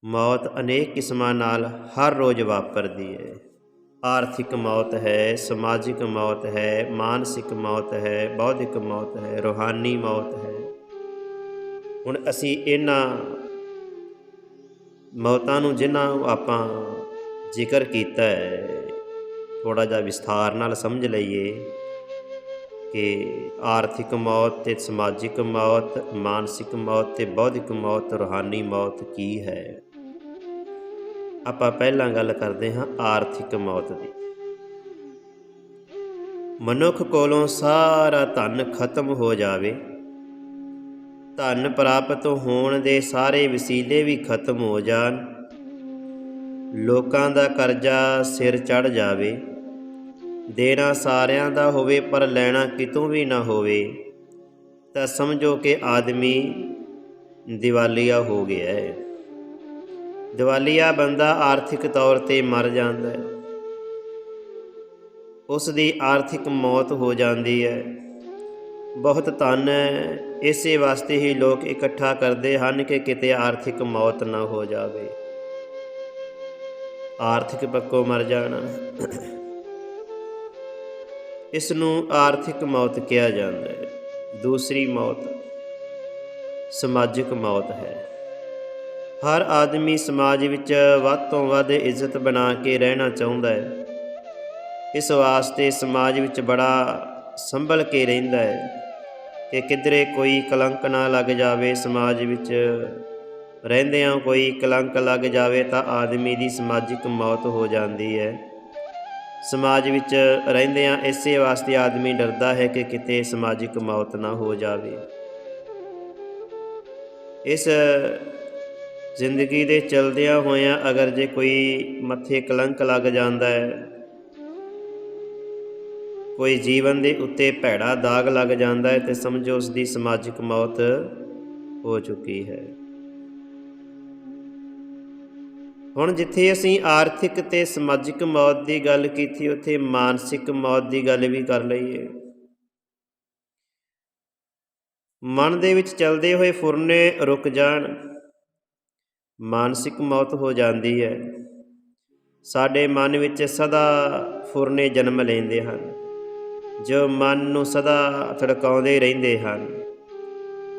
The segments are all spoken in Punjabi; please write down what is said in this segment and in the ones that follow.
ਮੌਤ ਅਨੇਕ ਕਿਸਮਾਂ ਨਾਲ ਹਰ ਰੋਜ਼ ਵਾਪਰਦੀ ਹੈ। ਆਰਥਿਕ ਮੌਤ ਹੈ, ਸਮਾਜਿਕ ਮੌਤ ਹੈ, ਮਾਨਸਿਕ ਮੌਤ ਹੈ, ਬੌਧਿਕ ਮੌਤ ਹੈ, ਰੂਹਾਨੀ ਮੌਤ ਹੈ। ਹੁਣ ਅਸੀਂ ਇਹਨਾਂ ਮੌਤਾਂ ਨੂੰ ਜਿਨ੍ਹਾਂ ਨੂੰ ਆਪਾਂ ਜ਼ਿਕਰ ਕੀਤਾ ਹੈ, ਥੋੜ੍ਹਾ ਜਿਹਾ ਵਿਸਥਾਰ ਨਾਲ ਸਮਝ ਲਈਏ ਕਿ ਆਰਥਿਕ ਮੌਤ ਅਤੇ ਸਮਾਜਿਕ ਮੌਤ, ਮਾਨਸਿਕ ਮੌਤ ਅਤੇ ਬੌਧਿਕ ਮੌਤ, ਰੂਹਾਨੀ ਮੌਤ ਕੀ ਹੈ। ਆਪਾਂ ਪਹਿਲਾਂ ਗੱਲ ਕਰਦੇ ਹਾਂ ਆਰਥਿਕ ਮੌਤ ਦੀ। ਮਨੁੱਖ ਕੋਲੋਂ ਸਾਰਾ ਧਨ ਖਤਮ ਹੋ ਜਾਵੇ, ਧਨ ਪ੍ਰਾਪਤ ਹੋਣ ਦੇ ਸਾਰੇ ਵਸੀਲੇ ਵੀ ਖਤਮ ਹੋ ਜਾਣ, ਲੋਕਾਂ ਦਾ ਕਰਜ਼ਾ ਸਿਰ ਚੜ੍ਹ ਜਾਵੇ, ਦੇਣਾ ਸਾਰਿਆਂ ਦਾ ਹੋਵੇ ਪਰ ਲੈਣਾ ਕਿਤੋਂ ਵੀ ਨਾ ਹੋਵੇ, ਤਾਂ ਸਮਝੋ ਕਿ ਆਦਮੀ ਦਿਵਾਲੀਆ ਹੋ ਗਿਆ ਹੈ। ਦਿਵਾਲੀਆ ਬੰਦਾ ਆਰਥਿਕ ਤੌਰ 'ਤੇ ਮਰ ਜਾਂਦਾ ਹੈ, ਉਸ ਦੀ ਆਰਥਿਕ ਮੌਤ ਹੋ ਜਾਂਦੀ ਹੈ। ਬਹੁਤ ਧਨ ਇਸੇ ਵਾਸਤੇ ਹੀ ਲੋਕ ਇਕੱਠਾ ਕਰਦੇ ਹਨ ਕਿ ਕਿਤੇ ਆਰਥਿਕ ਮੌਤ ਨਾ ਹੋ ਜਾਵੇ, ਆਰਥਿਕ ਪੱਖੋਂ ਮਰ ਜਾਣਾ। ਇਸ ਨੂੰ ਆਰਥਿਕ ਮੌਤ ਕਿਹਾ ਜਾਂਦਾ ਹੈ। ਦੂਸਰੀ ਮੌਤ ਸਮਾਜਿਕ ਮੌਤ ਹੈ। ਹਰ ਆਦਮੀ ਸਮਾਜ ਵਿੱਚ ਵੱਧ ਤੋਂ ਵੱਧ ਇੱਜ਼ਤ ਬਣਾ ਕੇ ਰਹਿਣਾ ਚਾਹੁੰਦਾ ਹੈ। ਇਸ ਵਾਸਤੇ ਸਮਾਜ ਵਿੱਚ ਬੜਾ ਸੰਭਲ ਕੇ ਰਹਿੰਦਾ ਹੈ ਕਿ ਕਿਧਰੇ ਕੋਈ ਕਲੰਕ ਨਾ ਲੱਗ ਜਾਵੇ। ਸਮਾਜ ਵਿੱਚ ਰਹਿੰਦਿਆਂ ਕੋਈ ਕਲੰਕ ਲੱਗ ਜਾਵੇ ਤਾਂ ਆਦਮੀ ਦੀ ਸਮਾਜਿਕ ਮੌਤ ਹੋ ਜਾਂਦੀ ਹੈ। ਸਮਾਜ ਵਿੱਚ ਰਹਿੰਦਿਆਂ ਇਸੇ ਵਾਸਤੇ ਆਦਮੀ ਡਰਦਾ ਹੈ ਕਿ ਕਿਤੇ ਸਮਾਜਿਕ ਮੌਤ ਨਾ ਹੋ ਜਾਵੇ। ਇਸ ਜ਼ਿੰਦਗੀ ਦੇ ਚਲਦਿਆਂ ਹੋਇਆਂ ਅਗਰ ਜੇ ਕੋਈ ਮੱਥੇ ਕਲੰਕ ਲੱਗ ਜਾਂਦਾ ਹੈ, ਕੋਈ ਜੀਵਨ ਦੇ ਉੱਤੇ ਭੈੜਾ ਦਾਗ ਲੱਗ ਜਾਂਦਾ ਹੈ, ਤੇ ਸਮਝੋ ਉਸ ਦੀ ਸਮਾਜਿਕ ਮੌਤ ਹੋ ਚੁੱਕੀ ਹੈ। ਹੁਣ ਜਿੱਥੇ ਅਸੀਂ ਆਰਥਿਕ ਅਤੇ ਸਮਾਜਿਕ ਮੌਤ ਦੀ ਗੱਲ ਕੀਤੀ, ਉੱਥੇ ਮਾਨਸਿਕ ਮੌਤ ਦੀ ਗੱਲ ਵੀ ਕਰ ਲਈਏ। ਮਨ ਦੇ ਵਿੱਚ ਚੱਲਦੇ ਹੋਏ ਫੁਰਨੇ ਰੁਕ ਜਾਣ, ਮਾਨਸਿਕ ਮੌਤ ਹੋ ਜਾਂਦੀ ਹੈ। ਸਾਡੇ ਮਨ ਵਿੱਚ ਸਦਾ ਫੁਰਨੇ ਜਨਮ ਲੈਂਦੇ ਹਨ, ਜੋ ਮਨ ਨੂੰ ਸਦਾ ਧੜਕਾਉਂਦੇ ਰਹਿੰਦੇ ਹਨ।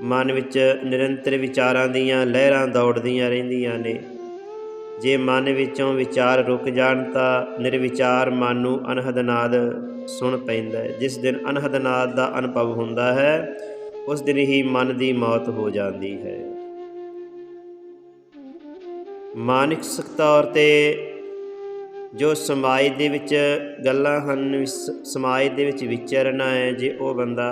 ਮਨ ਵਿੱਚ ਨਿਰੰਤਰ ਵਿਚਾਰਾਂ ਦੀਆਂ ਲਹਿਰਾਂ ਦੌੜਦੀਆਂ ਰਹਿੰਦੀਆਂ ਨੇ। ਜੇ ਮਨ ਵਿੱਚੋਂ ਵਿਚਾਰ ਰੁਕ ਜਾਣ ਤਾਂ ਨਿਰਵਿਚਾਰ ਮਨ ਨੂੰ ਅਨਹਦ ਨਾਦ ਸੁਣ ਪੈਂਦਾ ਹੈ। ਜਿਸ ਦਿਨ ਅਨਹਦ ਨਾਦ ਦਾ ਅਨੁਭਵ ਹੁੰਦਾ ਹੈ, ਉਸ ਦਿਨ ਹੀ ਮਨ ਦੀ ਮੌਤ ਹੋ ਜਾਂਦੀ ਹੈ। ਮਾਨਸਿਕ ਤੌਰ 'ਤੇ ਜੋ ਸਮਾਜ ਦੇ ਵਿੱਚ ਗੱਲਾਂ ਹਨ, ਸਮਾਜ ਦੇ ਵਿੱਚ ਵਿਚਰਨਾ ਹੈ, ਜੇ ਉਹ ਬੰਦਾ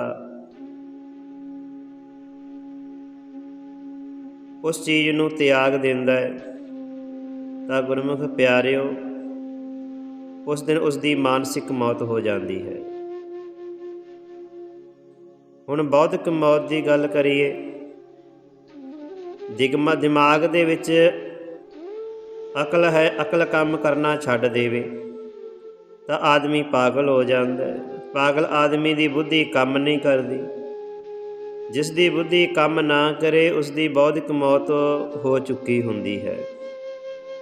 ਉਸ ਚੀਜ਼ ਨੂੰ ਤਿਆਗ ਦਿੰਦਾ ਹੈ ਤਾਂ ਗੁਰਮੁਖ ਪਿਆਰਿਓ, ਉਸ ਦਿਨ ਉਸ ਦੀ ਮਾਨਸਿਕ ਮੌਤ ਹੋ ਜਾਂਦੀ ਹੈ। ਹੁਣ ਬੌਧਿਕ ਮੌਤ ਦੀ ਗੱਲ ਕਰੀਏ। ਦਿਮਾਗ ਦੇ ਵਿੱਚ ਅਕਲ ਹੈ, ਅਕਲ ਕੰਮ ਕਰਨਾ ਛੱਡ ਦੇਵੇ ਤਾਂ ਆਦਮੀ ਪਾਗਲ ਹੋ ਜਾਂਦਾ ਹੈ। ਪਾਗਲ ਆਦਮੀ ਦੀ ਬੁੱਧੀ ਕੰਮ ਨਹੀਂ ਕਰਦੀ। ਜਿਸ ਦੀ ਬੁੱਧੀ ਕੰਮ ਨਾ ਕਰੇ, ਉਸ ਦੀ ਬੌਧਿਕ ਮੌਤ ਹੋ ਚੁੱਕੀ ਹੁੰਦੀ ਹੈ।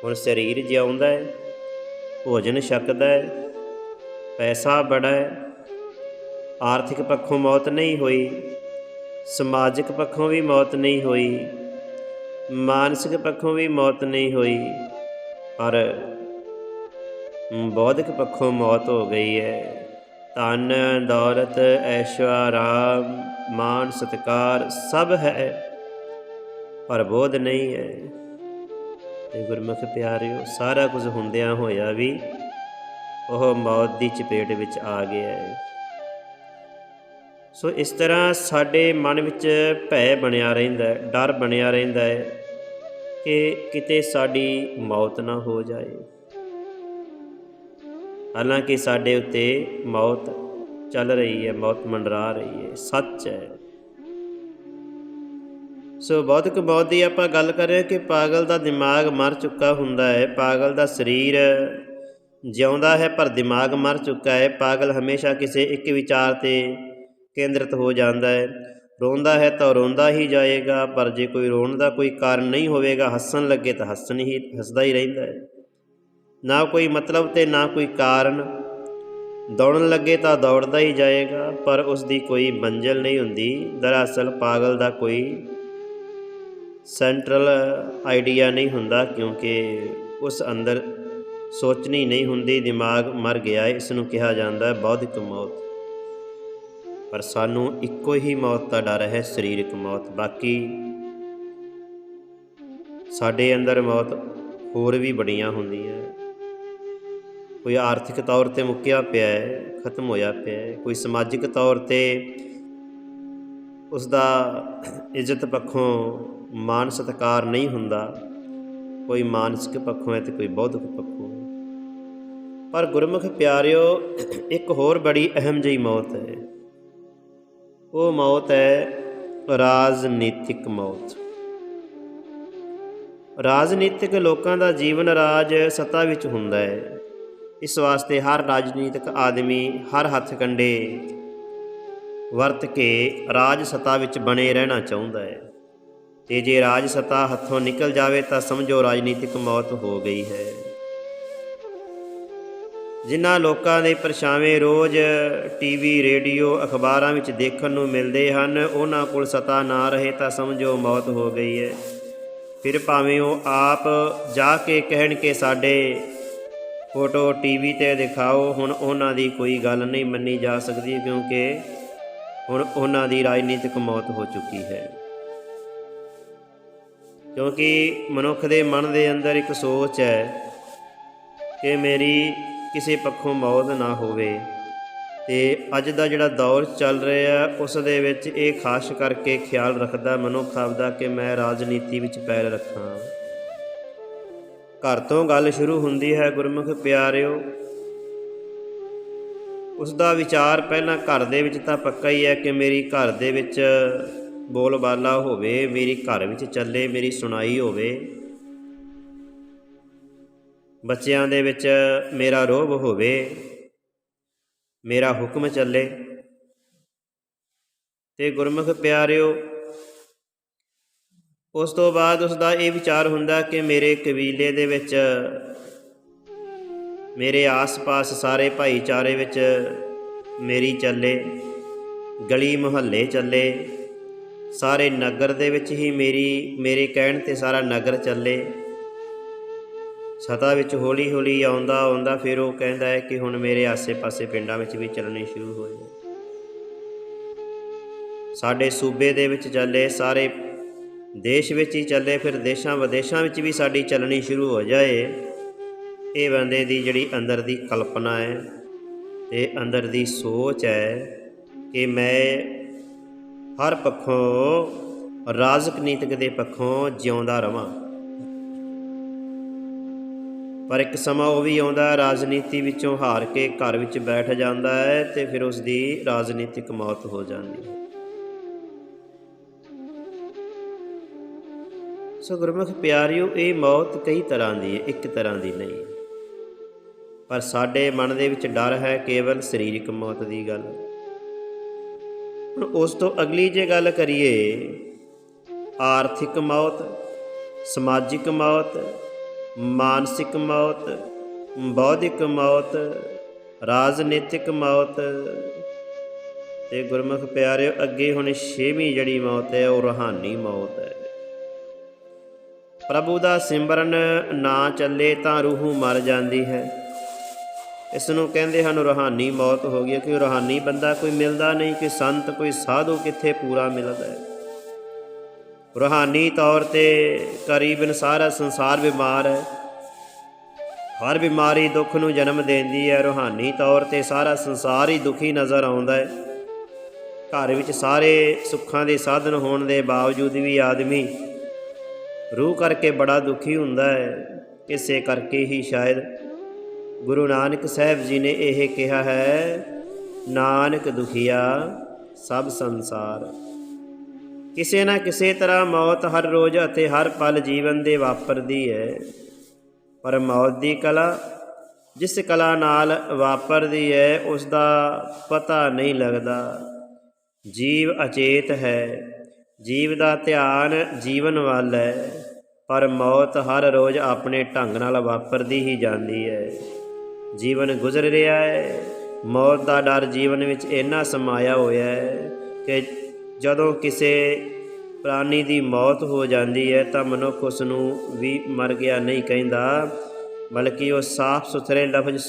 ਹੁਣ ਸਰੀਰ ਜਿਉਂਦਾ ਹੈ, ਭੋਜਨ ਛਕਦਾ ਹੈ, ਪੈਸਾ ਬੜਾ ਹੈ, ਆਰਥਿਕ ਪੱਖੋਂ ਮੌਤ ਨਹੀਂ ਹੋਈ, ਸਮਾਜਿਕ ਪੱਖੋਂ ਵੀ ਮੌਤ ਨਹੀਂ ਹੋਈ, ਮਾਨਸਿਕ ਪੱਖੋਂ ਵੀ ਮੌਤ ਨਹੀਂ ਹੋਈ, ਪਰ ਬੌਧਿਕ ਪੱਖੋਂ ਮੌਤ ਹੋ ਗਈ ਹੈ। ਧਨ ਦੌਲਤ, ਐਸ਼ੋ ਆਰਾਮ, ਮਾਣ ਸਤਿਕਾਰ ਸਭ ਹੈ, ਪਰ ਬੋਧ ਨਹੀਂ ਹੈ। ਤੇ ਗੁਰਮੁਖ ਪਿਆਰਿਓ, ਸਾਰਾ ਕੁਝ ਹੁੰਦਿਆਂ ਹੋਇਆ ਵੀ ਉਹ ਮੌਤ ਦੀ ਚਪੇਟ ਵਿੱਚ ਆ ਗਿਆ ਹੈ। ਸੋ ਇਸ ਤਰ੍ਹਾਂ ਸਾਡੇ ਮਨ ਵਿੱਚ ਭੈ ਬਣਿਆ ਰਹਿੰਦਾ ਹੈ, ਡਰ ਬਣਿਆ ਰਹਿੰਦਾ ਹੈ ਕਿ ਕਿਤੇ ਸਾਡੀ ਮੌਤ ਨਾ ਹੋ ਜਾਏ। ਹਾਲਾਂਕਿ ਸਾਡੇ ਉੱਤੇ ਮੌਤ ਚੱਲ ਰਹੀ ਹੈ, ਮੌਤ ਮੰਡਰਾ ਰਹੀ ਹੈ, ਸੱਚ ਹੈ। ਸੋ ਬੌਧਿਕ ਮੌਤ ਦੀ ਆਪਾਂ ਗੱਲ ਕਰ ਰਹੇ ਕਿ ਪਾਗਲ ਦਾ ਦਿਮਾਗ ਮਰ ਚੁੱਕਾ ਹੁੰਦਾ ਹੈ, ਪਾਗਲ ਦਾ ਸਰੀਰ ਜਿਉਂਦਾ ਹੈ ਪਰ ਦਿਮਾਗ ਮਰ ਚੁੱਕਾ ਹੈ। ਪਾਗਲ ਹਮੇਸ਼ਾ ਕਿਸੇ ਇੱਕ ਵਿਚਾਰ 'ਤੇ ਕੇਂਦਰਿਤ ਹੋ ਜਾਂਦਾ ਹੈ। ਰੋਂਦਾ ਹੈ ਤਾਂ ਰੋਂਦਾ ਹੀ ਜਾਏਗਾ, ਪਰ ਜੇ ਕੋਈ ਰੋਣ ਦਾ ਕੋਈ ਕਾਰਨ ਨਹੀਂ ਹੋਵੇਗਾ, ਹੱਸਣ ਲੱਗੇ ਤਾਂ ਹੱਸਦਾ ਹੀ ਰਹਿੰਦਾ ਹੈ। ਨਾ ਕੋਈ ਮਤਲਬ ਤੇ ਨਾ ਕੋਈ ਕਾਰਨ, ਦੌੜਨ ਲੱਗੇ ਤਾਂ ਦੌੜਦਾ ਹੀ ਜਾਏਗਾ, ਪਰ ਉਸ ਦੀ ਕੋਈ ਮੰਜ਼ਿਲ ਨਹੀਂ ਹੁੰਦੀ। ਦਰਅਸਲ ਪਾਗਲ ਦਾ ਕੋਈ ਸੈਂਟਰਲ ਆਈਡੀਆ ਨਹੀਂ ਹੁੰਦਾ, ਕਿਉਂਕਿ ਉਸ ਅੰਦਰ ਸੋਚਣੀ ਨਹੀਂ ਹੁੰਦੀ, ਦਿਮਾਗ ਮਰ ਗਿਆ ਹੈ। ਇਸ ਨੂੰ ਕਿਹਾ ਜਾਂਦਾ ਹੈ ਬੌਧਿਕ ਮੌਤ। ਪਰ ਸਾਨੂੰ ਇੱਕੋ ਹੀ ਮੌਤ ਦਾ ਡਰ ਹੈ, ਸਰੀਰਕ ਮੌਤ। ਬਾਕੀ ਸਾਡੇ ਅੰਦਰ ਮੌਤ ਹੋਰ ਵੀ ਬੜੀਆਂ ਹੁੰਦੀਆਂ। ਕੋਈ ਆਰਥਿਕ ਤੌਰ 'ਤੇ ਮੁੱਕਿਆ ਪਿਆ ਹੈ, ਖਤਮ ਹੋਇਆ ਪਿਆ ਹੈ। ਕੋਈ ਸਮਾਜਿਕ ਤੌਰ 'ਤੇ ਉਸਦਾ ਇੱਜ਼ਤ ਪੱਖੋਂ ਮਾਣ ਸਤਿਕਾਰ ਨਹੀਂ ਹੁੰਦਾ। ਕੋਈ ਮਾਨਸਿਕ ਪੱਖੋਂ ਹੈ ਅਤੇ ਕੋਈ ਬੌਧਿਕ ਪੱਖੋਂ ਹੈ। ਪਰ ਗੁਰਮੁਖ ਪਿਆਰਿਓ, ਇੱਕ ਹੋਰ ਬੜੀ ਅਹਿਮ ਜਿਹੀ ਮੌਤ ਹੈ। ਉਹ ਮੌਤ ਹੈ ਰਾਜਨੀਤਿਕ ਮੌਤ। ਰਾਜਨੀਤਿਕ ਲੋਕਾਂ ਦਾ ਜੀਵਨ ਰਾਜ ਸੱਤਾ ਵਿੱਚ ਹੁੰਦਾ ਹੈ। ਇਸ ਵਾਸਤੇ ਹਰ ਰਾਜਨੀਤਿਕ ਆਦਮੀ ਹਰ ਹੱਥ ਕੰਡੇ ਵਰਤ ਕੇ ਰਾਜ ਸੱਤਾ ਵਿੱਚ ਬਣੇ ਰਹਿਣਾ ਚਾਹੁੰਦਾ ਹੈ। ਅਤੇ ਜੇ ਰਾਜ ਸੱਤਾ ਹੱਥੋਂ ਨਿਕਲ ਜਾਵੇ ਤਾਂ ਸਮਝੋ ਰਾਜਨੀਤਿਕ ਮੌਤ ਹੋ ਗਈ ਹੈ। ਜਿਨ੍ਹਾਂ ਲੋਕਾਂ ਦੇ ਪਰਛਾਵੇਂ ਰੋਜ਼ ਟੀਵੀ, ਰੇਡੀਓ, ਅਖਬਾਰਾਂ ਵਿੱਚ ਦੇਖਣ ਨੂੰ ਮਿਲਦੇ ਹਨ, ਉਹਨਾਂ ਕੋਲ ਸੱਤਾ ਨਾ ਰਹੇ ਤਾਂ ਸਮਝੋ ਮੌਤ ਹੋ ਗਈ ਹੈ। ਫਿਰ ਭਾਵੇਂ ਉਹ ਆਪ ਜਾ ਕੇ ਕਹਿਣ ਕਿ ਸਾਡੇ ਫੋਟੋ ਟੀਵੀ 'ਤੇ ਦਿਖਾਓ, ਹੁਣ ਉਹਨਾਂ ਦੀ ਕੋਈ ਗੱਲ ਨਹੀਂ ਮੰਨੀ ਜਾ ਸਕਦੀ, ਕਿਉਂਕਿ ਹੁਣ ਉਹਨਾਂ ਦੀ ਰਾਜਨੀਤਿਕ ਮੌਤ ਹੋ ਚੁੱਕੀ ਹੈ। ਕਿਉਂਕਿ ਮਨੁੱਖ ਦੇ ਮਨ ਦੇ ਅੰਦਰ ਇੱਕ ਸੋਚ ਹੈ ਕਿ ਮੇਰੀ ਕਿਸੇ ਪੱਖੋਂ ਮੌਤ ਨਾ ਹੋਵੇ। ਅਤੇ ਅੱਜ ਦਾ ਜਿਹੜਾ ਦੌਰ ਚੱਲ ਰਿਹਾ ਉਸ ਦੇ ਵਿੱਚ ਇਹ ਖਾਸ ਕਰਕੇ ਖਿਆਲ ਰੱਖਦਾ ਮਨੁੱਖ ਆਪਦਾ ਕਿ ਮੈਂ ਰਾਜਨੀਤੀ ਵਿੱਚ ਪੈਰ ਰੱਖਾਂ। ਘਰ ਤੋਂ ਗੱਲ ਸ਼ੁਰੂ ਹੁੰਦੀ ਹੈ ਗੁਰਮੁਖ ਪਿਆਰਿਓ। ਉਸ ਦਾ ਵਿਚਾਰ ਪਹਿਲਾਂ ਘਰ ਦੇ ਵਿੱਚ ਤਾਂ ਪੱਕਾ ਹੀ ਹੈ ਕਿ ਮੇਰੀ ਘਰ ਦੇ ਵਿੱਚ ਬੋਲਬਾਲਾ ਹੋਵੇ, ਮੇਰੀ ਘਰ ਵਿੱਚ ਚੱਲੇ, ਮੇਰੀ ਸੁਣਾਈ ਹੋਵੇ, ਬੱਚਿਆਂ ਦੇ ਵਿੱਚ ਮੇਰਾ ਰੋਹਬ ਹੋਵੇ, ਮੇਰਾ ਹੁਕਮ ਚੱਲੇ। ਅਤੇ ਗੁਰਮੁਖ ਪਿਆਰਿਓ, ਉਸ ਤੋਂ ਬਾਅਦ ਉਸ ਦਾ ਇਹ ਵਿਚਾਰ ਹੁੰਦਾ ਕਿ ਮੇਰੇ ਕਬੀਲੇ ਦੇ ਵਿੱਚ, ਮੇਰੇ ਆਸ-ਪਾਸ ਸਾਰੇ ਭਾਈਚਾਰੇ ਵਿੱਚ ਮੇਰੀ ਚੱਲੇ, ਗਲੀ ਮੁਹੱਲੇ ਚੱਲੇ, ਸਾਰੇ ਨਗਰ ਦੇ ਵਿੱਚ ਹੀ ਮੇਰੇ ਕਹਿਣ 'ਤੇ ਸਾਰਾ ਨਗਰ ਚੱਲੇ। ਸਤਾ ਵਿੱਚ ਹੌਲੀ ਹੌਲੀ ਆਉਂਦਾ ਫਿਰ ਉਹ ਕਹਿੰਦਾ ਹੈ ਕਿ ਹੁਣ ਮੇਰੇ ਆਸੇ-ਪਾਸੇ ਪਿੰਡਾਂ ਵਿੱਚ ਵੀ ਚੱਲਣੇ ਸ਼ੁਰੂ ਹੋਏ, ਸਾਡੇ ਸੂਬੇ ਦੇ ਵਿੱਚ ਚੱਲੇ, ਸਾਰੇ ਦੇਸ਼ ਵਿੱਚ ਹੀ ਚੱਲੇ, ਫਿਰ ਦੇਸ਼ਾਂ ਵਿਦੇਸ਼ਾਂ ਵਿੱਚ ਵੀ ਸਾਡੀ ਚੱਲਣੀ ਸ਼ੁਰੂ ਹੋ ਜਾਏ। ਇਹ ਬੰਦੇ ਦੀ ਜਿਹੜੀ ਅੰਦਰ ਦੀ ਕਲਪਨਾ ਹੈ ਅਤੇ ਅੰਦਰ ਦੀ ਸੋਚ ਹੈ ਕਿ ਮੈਂ ਹਰ ਪੱਖੋਂ ਰਾਜਨੀਤਿਕ ਦੇ ਪੱਖੋਂ ਜਿਉਂਦਾ ਰਵਾਂ। ਪਰ ਇੱਕ ਸਮਾਂ ਉਹ ਵੀ ਆਉਂਦਾ ਰਾਜਨੀਤੀ ਵਿੱਚੋਂ ਹਾਰ ਕੇ ਘਰ ਵਿੱਚ ਬੈਠ ਜਾਂਦਾ ਹੈ ਅਤੇ ਫਿਰ ਉਸ ਦੀ ਰਾਜਨੀਤਿਕ ਮੌਤ ਹੋ ਜਾਂਦੀ ਹੈ। ਸੋ ਗੁਰਮੁਖ ਪਿਆਰਿਓ, ਇਹ ਮੌਤ ਕਈ ਤਰ੍ਹਾਂ ਦੀ ਹੈ, ਇੱਕ ਤਰ੍ਹਾਂ ਦੀ ਨਹੀਂ। ਪਰ ਸਾਡੇ ਮਨ ਦੇ ਵਿੱਚ ਡਰ ਹੈ ਕੇਵਲ ਸਰੀਰਕ ਮੌਤ ਦੀ ਗੱਲ। ਹੁਣ ਉਸ ਤੋਂ ਅਗਲੀ ਜੇ ਗੱਲ ਕਰੀਏ, ਆਰਥਿਕ ਮੌਤ, ਸਮਾਜਿਕ ਮੌਤ, ਮਾਨਸਿਕ ਮੌਤ, ਬੌਧਿਕ ਮੌਤ, ਰਾਜਨੀਤਿਕ ਮੌਤ, ਅਤੇ ਗੁਰਮੁਖ ਪਿਆਰਿਓ ਅੱਗੇ ਹੁਣ 6ਵੀਂ ਜਿਹੜੀ ਮੌਤ ਹੈ ਉਹ ਰੂਹਾਨੀ ਮੌਤ ਹੈ। ਪ੍ਰਭੂ ਦਾ ਸਿਮਰਨ ਨਾ ਚੱਲੇ ਤਾਂ ਰੂਹ ਮਰ ਜਾਂਦੀ ਹੈ। ਇਸ ਨੂੰ ਕਹਿੰਦੇ ਹਨ ਰੂਹਾਨੀ ਮੌਤ ਹੋ ਗਈ, ਕਿ ਰੂਹਾਨੀ ਬੰਦਾ ਕੋਈ ਮਿਲਦਾ ਨਹੀਂ, ਕਿ ਸੰਤ, ਕੋਈ ਸਾਧੂ ਕਿੱਥੇ ਪੂਰਾ ਮਿਲਦਾ ਹੈ। ਰੂਹਾਨੀ ਤੌਰ 'ਤੇ ਕਰੀਬਨ ਸਾਰਾ ਸੰਸਾਰ ਬਿਮਾਰ ਹੈ। ਹਰ ਬਿਮਾਰੀ ਦੁੱਖ ਨੂੰ ਜਨਮ ਦਿੰਦੀ ਹੈ। ਰੂਹਾਨੀ ਤੌਰ 'ਤੇ ਸਾਰਾ ਸੰਸਾਰ ਹੀ ਦੁਖੀ ਨਜ਼ਰ ਆਉਂਦਾ ਹੈ। ਘਰ ਵਿੱਚ ਸਾਰੇ ਸੁੱਖਾਂ ਦੇ ਸਾਧਨ ਹੋਣ ਦੇ ਬਾਵਜੂਦ ਵੀ ਆਦਮੀ ਰੂਹ ਕਰਕੇ ਬੜਾ ਦੁਖੀ ਹੁੰਦਾ ਹੈ। ਇਸੇ ਕਰਕੇ ਹੀ ਸ਼ਾਇਦ ਗੁਰੂ ਨਾਨਕ ਸਾਹਿਬ ਜੀ ਨੇ ਇਹ ਕਿਹਾ ਹੈ, ਨਾਨਕ ਦੁਖੀਆ ਸਭ ਸੰਸਾਰ। ਕਿਸੇ ਨਾ ਕਿਸੇ ਤਰ੍ਹਾਂ ਮੌਤ ਹਰ ਰੋਜ਼ ਅਤੇ ਹਰ ਪਲ ਜੀਵਨ ਦੇ ਵਾਪਰਦੀ ਹੈ। ਪਰ ਮੌਤ ਦੀ ਕਲਾ, ਜਿਸ ਕਲਾ ਨਾਲ ਵਾਪਰਦੀ ਹੈ, ਉਸ ਦਾ ਪਤਾ ਨਹੀਂ ਲੱਗਦਾ। ਜੀਵ ਅਚੇਤ ਹੈ, ਜੀਵ ਦਾ ਧਿਆਨ ਜੀਵਨ ਵੱਲ ਹੈ, ਪਰ ਮੌਤ ਹਰ ਰੋਜ਼ ਆਪਣੇ ਢੰਗ ਨਾਲ ਵਾਪਰਦੀ ਹੀ ਜਾਂਦੀ ਹੈ। ਜੀਵਨ ਗੁਜ਼ਰ ਰਿਹਾ ਹੈ, ਮੌਤ ਦਾ ਡਰ ਜੀਵਨ ਵਿੱਚ ਇੰਨਾ ਸਮਾਇਆ ਹੋਇਆ ਹੈ ਕਿ ਜਦੋਂ ਕਿਸੇ ਪ੍ਰਾਣੀ ਦੀ ਮੌਤ ਹੋ ਜਾਂਦੀ ਹੈ ਤਾਂ ਮਨੁੱਖ ਉਸ ਨੂੰ ਵੀ ਮਰ ਗਿਆ ਨਹੀਂ ਕਹਿੰਦਾ, ਬਲਕਿ ਉਹ ਸਾਫ਼ ਸੁਥਰੇ ਲਫ਼ਜ਼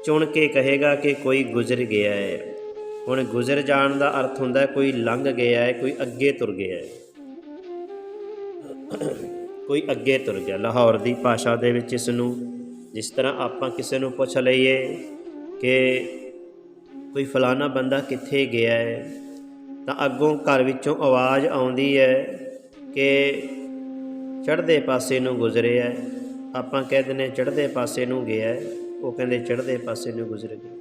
ਚੁਣ ਕੇ ਕਹੇਗਾ ਕਿ ਕੋਈ ਗੁਜ਼ਰ ਗਿਆ ਹੈ। ਹੁਣ ਗੁਜ਼ਰ ਜਾਣ ਦਾ ਅਰਥ ਹੁੰਦਾ ਕੋਈ ਲੰਘ ਗਿਆ ਹੈ, ਕੋਈ ਅੱਗੇ ਤੁਰ ਗਿਆ ਹੈ, ਕੋਈ ਅੱਗੇ ਤੁਰ ਗਿਆ। ਲਾਹੌਰ ਦੀ ਭਾਸ਼ਾ ਦੇ ਵਿੱਚ ਇਸ ਨੂੰ ਜਿਸ ਤਰ੍ਹਾਂ ਆਪਾਂ ਕਿਸੇ ਨੂੰ ਪੁੱਛ ਲਈਏ ਕਿ ਕੋਈ ਫਲਾਣਾ ਬੰਦਾ ਕਿੱਥੇ ਗਿਆ ਹੈ, ਤਾਂ ਅੱਗੋਂ ਘਰ ਵਿੱਚੋਂ ਆਵਾਜ਼ ਆਉਂਦੀ ਹੈ ਕਿ ਚੜ੍ਹਦੇ ਪਾਸੇ ਨੂੰ ਗੁਜ਼ਰਿਆ। ਆਪਾਂ ਕਹਿ ਦਿੰਦੇ ਚੜ੍ਹਦੇ ਪਾਸੇ ਨੂੰ ਗਿਆ, ਉਹ ਕਹਿੰਦੇ ਚੜ੍ਹਦੇ ਪਾਸੇ ਨੂੰ ਗੁਜ਼ਰ ਗਿਆ।